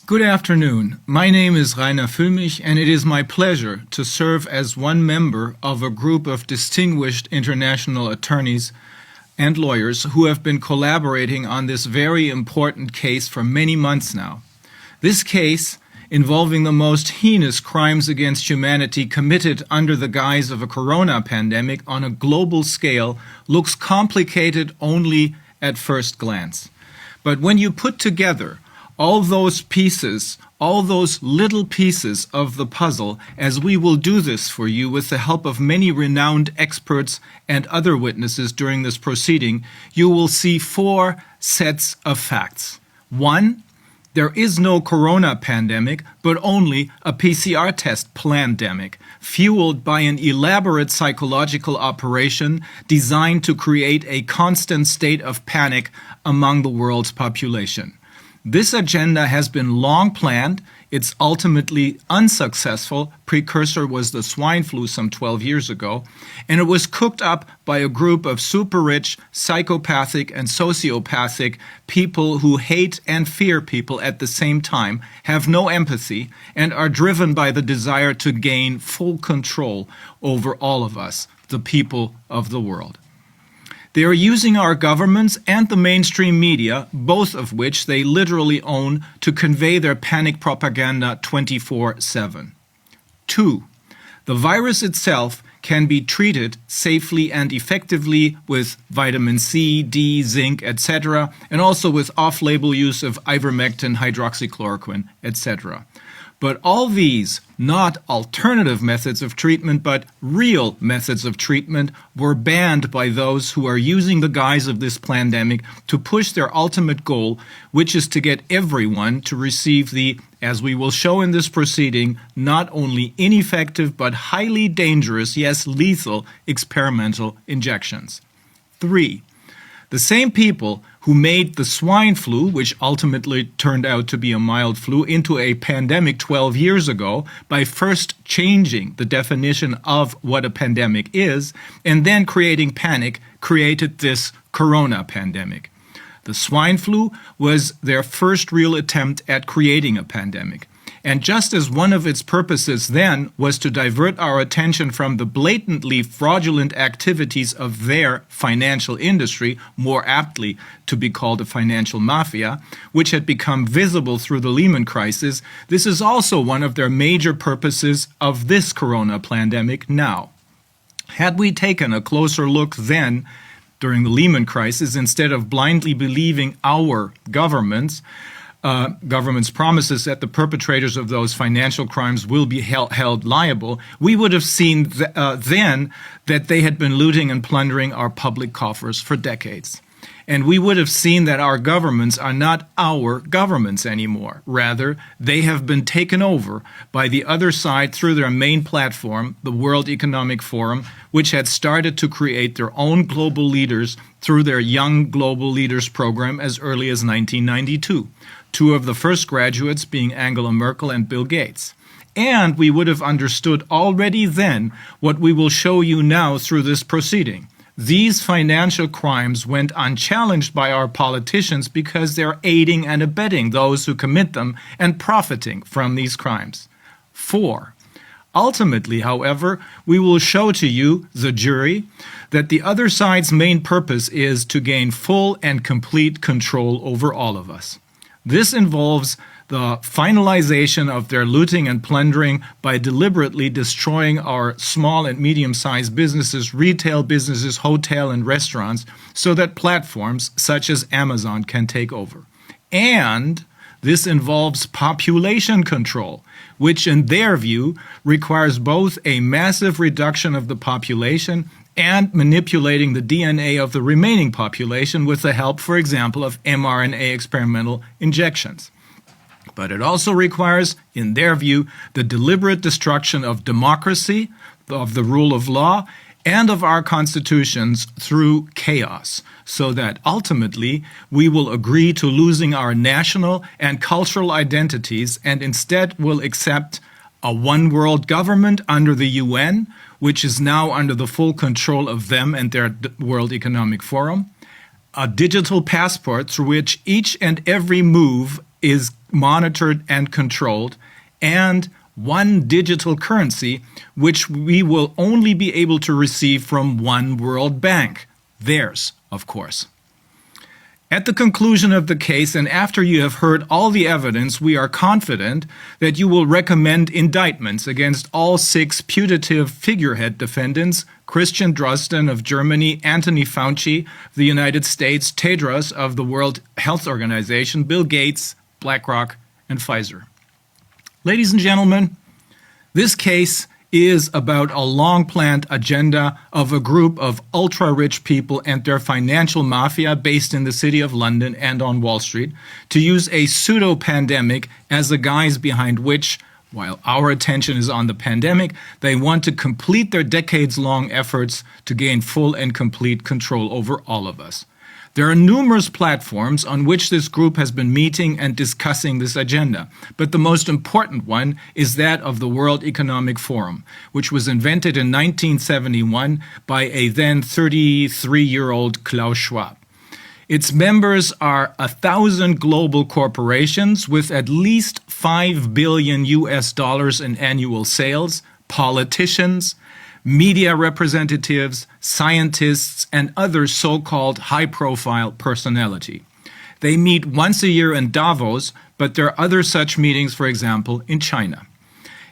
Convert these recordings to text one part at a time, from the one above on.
Good afternoon. My name is Rainer Füllmich, and it is my pleasure to serve as one member of a group of distinguished international attorneys and lawyers who have been collaborating on this very important case for many months now. This case, involving the most heinous crimes against humanity committed under the guise of a corona pandemic on a global scale, looks complicated only at first glance. But when you put together all those pieces, all those little pieces of the puzzle, as we will do this for you with the help of many renowned experts and other witnesses during this proceeding, you will see four sets of facts. One, there is no corona pandemic, but only a PCR test plandemic, fueled by an elaborate psychological operation designed to create a constant state of panic among the world's population. This agenda has been long planned. Its ultimately unsuccessful precursor was the swine flu some 12 years ago, and it was cooked up by a group of super-rich, psychopathic, and sociopathic people who hate and fear people at the same time, have no empathy, and are driven by the desire to gain full control over all of us, the people of the world. They are using our governments and the mainstream media, both of which they literally own, to convey their panic propaganda 24/7. 2. The virus itself can be treated safely and effectively with vitamin C, D, zinc, etc., and also with off-label use of ivermectin, hydroxychloroquine, etc. But all these, not alternative methods of treatment, but real methods of treatment, were banned by those who are using the guise of this pandemic to push their ultimate goal, which is to get everyone to receive the, as we will show in this proceeding, not only ineffective but highly dangerous, yes, lethal experimental injections. 3. The same people who made the swine flu, which ultimately turned out to be a mild flu, into a pandemic 12 years ago by first changing the definition of what a pandemic is and then creating panic, created this corona pandemic. The swine flu was their first real attempt at creating a pandemic. And just as one of its purposes then was to divert our attention from the blatantly fraudulent activities of their financial industry, more aptly to be called a financial mafia, which had become visible through the Lehman crisis, this is also one of their major purposes of this corona pandemic now. Had we taken a closer look then, during the Lehman crisis, instead of blindly believing our government's promises that the perpetrators of those financial crimes will be held liable, we would have seen then that they had been looting and plundering our public coffers for decades. And we would have seen that our governments are not our governments anymore. Rather, they have been taken over by the other side through their main platform, the World Economic Forum, which had started to create their own global leaders through their Young Global Leaders program as early as 1992. Two of the first graduates being Angela Merkel and Bill Gates. And we would have understood already then what we will show you now through this proceeding. These financial crimes went unchallenged by our politicians because they're aiding and abetting those who commit them and profiting from these crimes. 4. Ultimately, however, we will show to you, the jury, that the other side's main purpose is to gain full and complete control over all of us. This involves the finalization of their looting and plundering by deliberately destroying our small and medium-sized businesses, retail businesses, hotel and restaurants, so that platforms such as Amazon can take over. And this involves population control, which in their view requires both a massive reduction of the population and manipulating the DNA of the remaining population with the help, for example, of mRNA experimental injections. But it also requires, in their view, the deliberate destruction of democracy, of the rule of law, and of our constitutions through chaos, so that ultimately we will agree to losing our national and cultural identities and instead will accept a one-world government under the UN, which is now under the full control of them and their World Economic Forum, a digital passport through which each and every move is monitored and controlled, and one digital currency, which we will only be able to receive from one World Bank. Theirs, of course. At the conclusion of the case, and after you have heard all the evidence, we are confident that you will recommend indictments against all 6 putative figurehead defendants: Christian Drosten of Germany, Anthony Fauci of the United States, Tedros of the World Health Organization, Bill Gates, BlackRock, and Pfizer. Ladies and gentlemen, this case is about a long-planned agenda of a group of ultra-rich people and their financial mafia based in the city of London and on Wall Street to use a pseudo-pandemic as a guise behind which, while our attention is on the pandemic, they want to complete their decades-long efforts to gain full and complete control over all of us. There are numerous platforms on which this group has been meeting and discussing this agenda, but the most important one is that of the World Economic Forum, which was invented in 1971 by a then 33-year-old Klaus Schwab. Its members are 1,000 global corporations with at least $5 billion in annual sales, politicians, media representatives, scientists, and other so-called high-profile personality. They meet once a year in Davos, but there are other such meetings, for example, in China.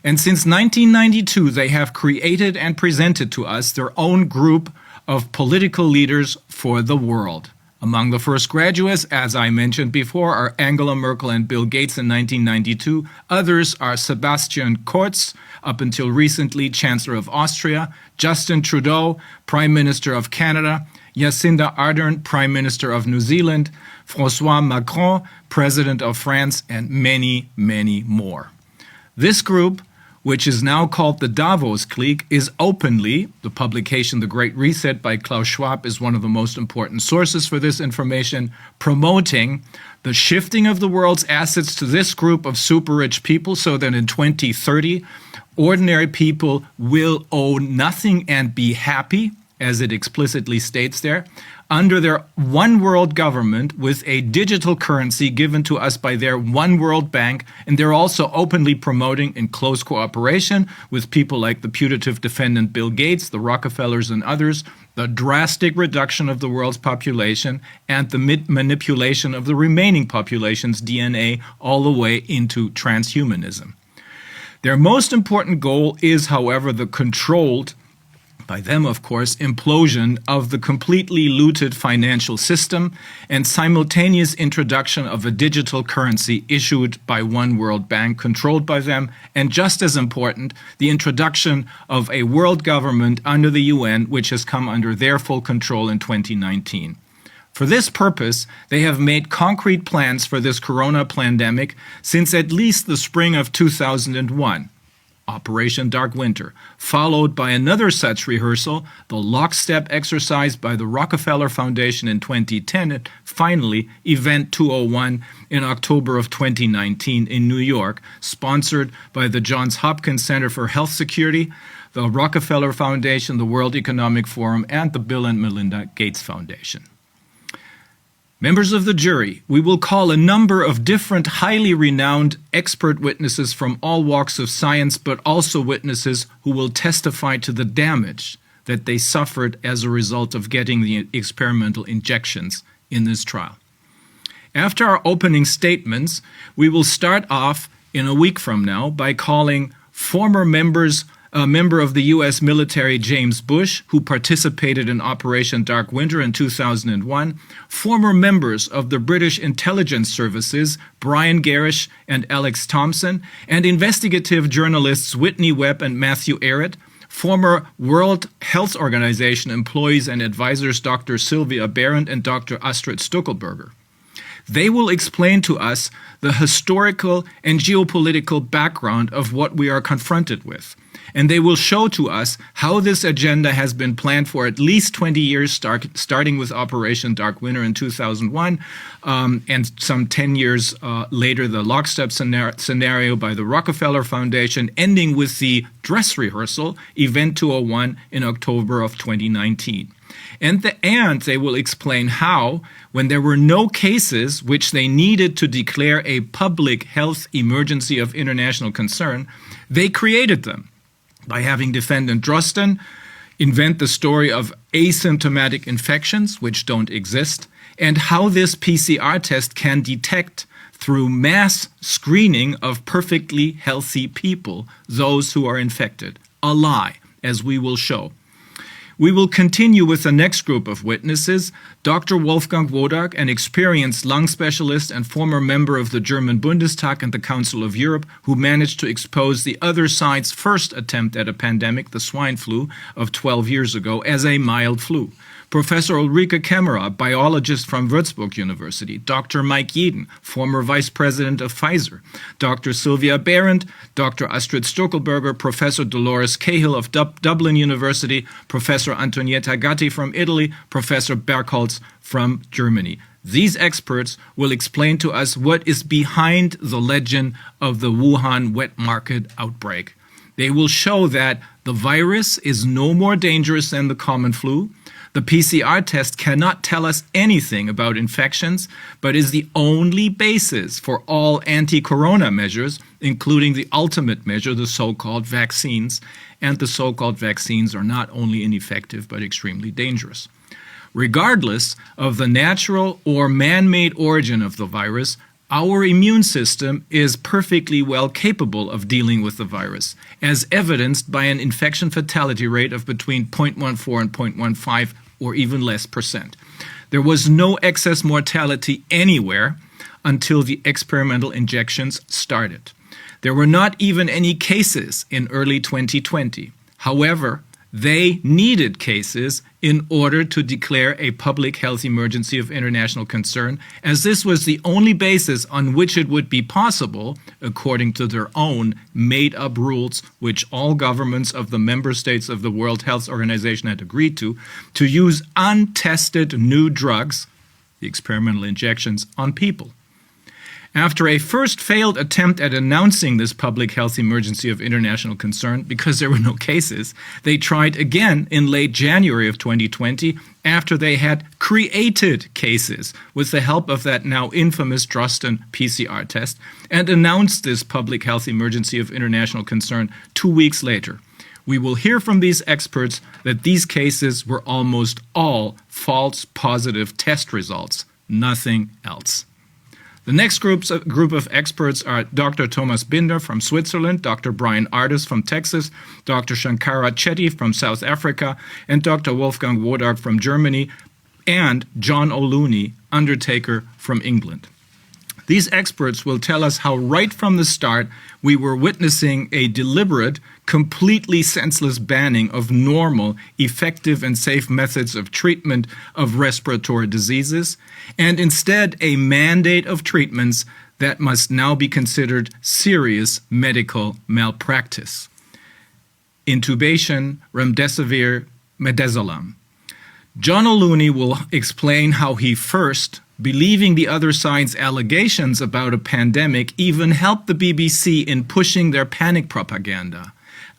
And since 1992, they have created and presented to us their own group of political leaders for the world. Among the first graduates, as I mentioned before, are Angela Merkel and Bill Gates in 1992. Others are Sebastian Kurz, up until recently Chancellor of Austria, Justin Trudeau, Prime Minister of Canada, Jacinda Ardern, Prime Minister of New Zealand, François Macron, President of France, and many, many more. This group, which is now called the Davos Clique, is openly, the publication The Great Reset by Klaus Schwab is one of the most important sources for this information, promoting the shifting of the world's assets to this group of super-rich people so that in 2030, ordinary people will owe nothing and be happy, as it explicitly states there, under their one world government with a digital currency given to us by their one world bank. And they're also openly promoting, in close cooperation with people like the putative defendant Bill Gates, the Rockefellers and others, the drastic reduction of the world's population and the manipulation of the remaining population's DNA all the way into transhumanism. Their most important goal is, however, the controlled, by them, of course, implosion of the completely looted financial system and simultaneous introduction of a digital currency issued by one World Bank controlled by them, and just as important, the introduction of a world government under the UN, which has come under their full control in 2019. For this purpose, they have made concrete plans for this corona pandemic since at least the spring of 2001. Operation Dark Winter, followed by another such rehearsal, the lockstep exercise by the Rockefeller Foundation in 2010, and finally Event 201 in October of 2019 in New York, sponsored by the Johns Hopkins Center for Health Security, the Rockefeller Foundation, the World Economic Forum, and the Bill and Melinda Gates Foundation. Members of the jury, we will call a number of different highly renowned expert witnesses from all walks of science, but also witnesses who will testify to the damage that they suffered as a result of getting the experimental injections in this trial. After our opening statements, we will start off in a week from now by calling former a member of the U.S. military James Bush, who participated in Operation Dark Winter in 2001, former members of the British intelligence services Brian Gerrish and Alex Thompson, and investigative journalists Whitney Webb and Matthew Ehret, former World Health Organization employees and advisors Dr. Sylvia Behrendt and Dr. Astrid Stuckelberger. They will explain to us the historical and geopolitical background of what we are confronted with. And they will show to us how this agenda has been planned for at least 20 years, starting with Operation Dark Winter in 2001, and some 10 years later, the lockstep scenario by the Rockefeller Foundation, ending with the dress rehearsal, Event 201, in October of 2019. And they will explain how, when there were no cases which they needed to declare a public health emergency of international concern, they created them by having Defendant Drosten invent the story of asymptomatic infections, which don't exist, and how this PCR test can detect through mass screening of perfectly healthy people those who are infected. A lie, as we will show. We will continue with the next group of witnesses, Dr. Wolfgang Wodarg, an experienced lung specialist and former member of the German Bundestag and the Council of Europe, who managed to expose the other side's first attempt at a pandemic, the swine flu of 12 years ago, as a mild flu. Professor Ulrike Kämmerer, biologist from Würzburg University, Dr. Mike Yeadon, former vice president of Pfizer, Dr. Sylvia Behrendt, Dr. Astrid Stokelberger, Professor Dolores Cahill of Dublin University, Professor Antonietta Gatti from Italy, Professor Bergholz from Germany. These experts will explain to us what is behind the legend of the Wuhan wet market outbreak. They will show that the virus is no more dangerous than the common flu. The PCR test cannot tell us anything about infections, but is the only basis for all anti-corona measures, including the ultimate measure, the so-called vaccines. And the so-called vaccines are not only ineffective, but extremely dangerous. Regardless of the natural or man-made origin of the virus, our immune system is perfectly well capable of dealing with the virus, as evidenced by an infection fatality rate of between 0.14 and 0.15 or even less percent. There was no excess mortality anywhere until the experimental injections started. There were not even any cases in early 2020. However, they needed cases in order to declare a public health emergency of international concern, as this was the only basis on which it would be possible, according to their own made-up rules, which all governments of the member states of the World Health Organization had agreed to use untested new drugs, the experimental injections, on people. After a first failed attempt at announcing this public health emergency of international concern because there were no cases, they tried again in late January of 2020 after they had created cases with the help of that now infamous Drosten PCR test and announced this public health emergency of international concern 2 weeks later. We will hear from these experts that these cases were almost all false positive test results, nothing else. The next group of experts are Dr. Thomas Binder from Switzerland, Dr. Brian Ardis from Texas, Dr. Shankara Chetty from South Africa, and Dr. Wolfgang Wodarg from Germany, and John O'Looney, undertaker from England. These experts will tell us how right from the start we were witnessing a deliberate, completely senseless banning of normal, effective and safe methods of treatment of respiratory diseases, and instead a mandate of treatments that must now be considered serious medical malpractice. Intubation, remdesivir, midazolam. John O'Looney will explain how he first, believing the other side's allegations about a pandemic, even helped the BBC in pushing their panic propaganda,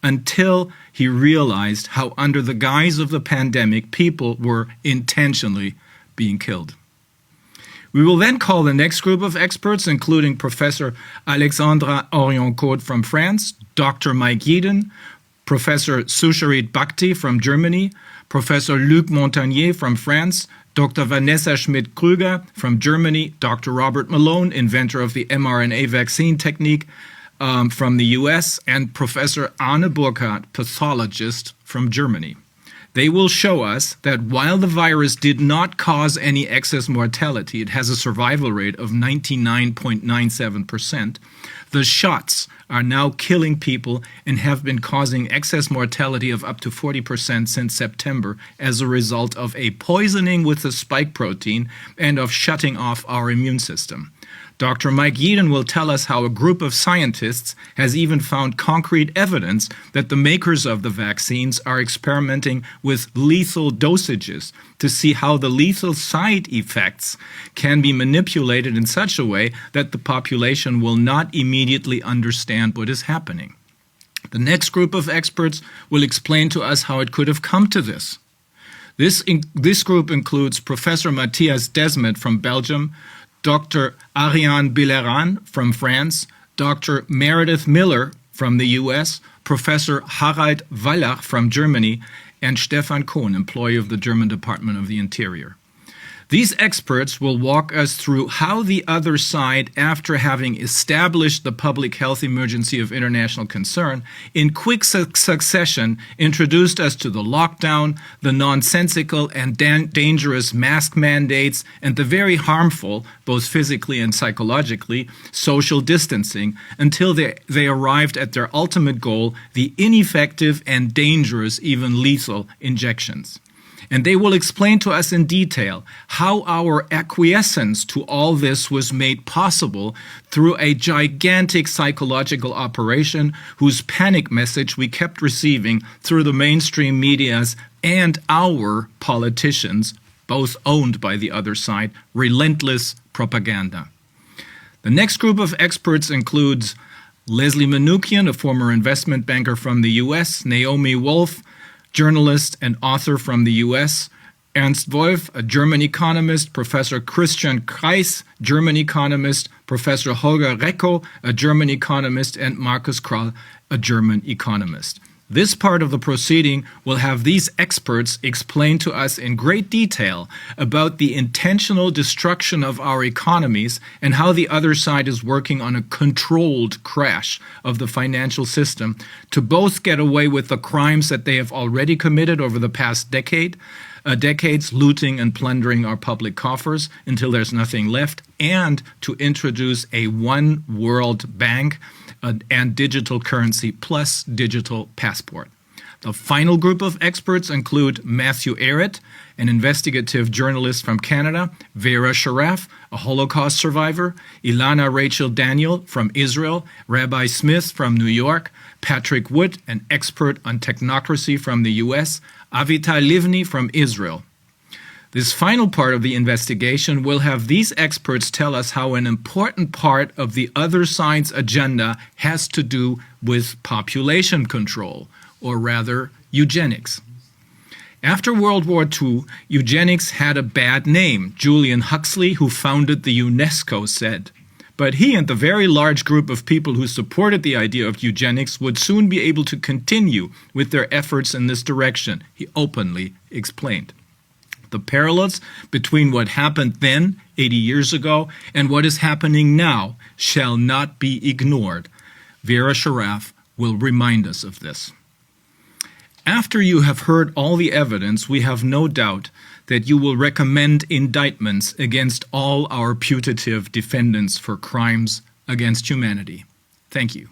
until he realized how under the guise of the pandemic people were intentionally being killed. We will then call the next group of experts, including Professor Alexandra Orion-Cote from France, Dr. Mike Yeadon, Professor Susharit Bhakti from Germany, Professor Luc Montagnier from France, Dr. Vanessa Schmidt-Krüger from Germany, Dr. Robert Malone, inventor of the mRNA vaccine technique from the US, and Professor Arne Burkhardt, pathologist from Germany. They will show us that while the virus did not cause any excess mortality, it has a survival rate of 99.97%, the shots are now killing people and have been causing excess mortality of up to 40% since September as a result of a poisoning with the spike protein and of shutting off our immune system. Dr. Mike Yeadon will tell us how a group of scientists has even found concrete evidence that the makers of the vaccines are experimenting with lethal dosages to see how the lethal side effects can be manipulated in such a way that the population will not immediately understand what is happening. The next group of experts will explain to us how it could have come to this. This group includes Professor Matthias Desmet from Belgium, Dr. Ariane Billeran from France, Dr. Meredith Miller from the US, Professor Harald Wallach from Germany, and Stefan Kohn, employee of the German Department of the Interior. These experts will walk us through how the other side, after having established the public health emergency of international concern, in quick succession introduced us to the lockdown, the nonsensical and dangerous mask mandates, and the very harmful, both physically and psychologically, social distancing, until they arrived at their ultimate goal, the ineffective and dangerous, even lethal injections. And they will explain to us in detail how our acquiescence to all this was made possible through a gigantic psychological operation whose panic message we kept receiving through the mainstream medias and our politicians, both owned by the other side, relentless propaganda. The next group of experts includes Leslie Manookian, a former investment banker from the US, Naomi Wolf, journalist and author from the US, Ernst Wolf, a German economist, Professor Christian Kreis, German economist, Professor Holger Recko, a German economist, and Markus Krall, a German economist. This part of the proceeding will have these experts explain to us in great detail about the intentional destruction of our economies and how the other side is working on a controlled crash of the financial system to both get away with the crimes that they have already committed over the past decades, looting and plundering our public coffers until there's nothing left, and to introduce a one world bank and digital currency plus digital passport. The final group of experts include Matthew Ehret, an investigative journalist from Canada, Vera Sharaf, a Holocaust survivor, Ilana Rachel Daniel from Israel, Rabbi Smith from New York, Patrick Wood, an expert on technocracy from the US, Avital Livni from Israel. This final part of the investigation will have these experts tell us how an important part of the other side's agenda has to do with population control, or rather, eugenics. After World War II, eugenics had a bad name, Julian Huxley, who founded the UNESCO, said. But he and the very large group of people who supported the idea of eugenics would soon be able to continue with their efforts in this direction, he openly explained. The parallels between what happened then, 80 years ago, and what is happening now shall not be ignored. Vera Sharaf will remind us of this. After you have heard all the evidence, we have no doubt that you will recommend indictments against all our putative defendants for crimes against humanity. Thank you.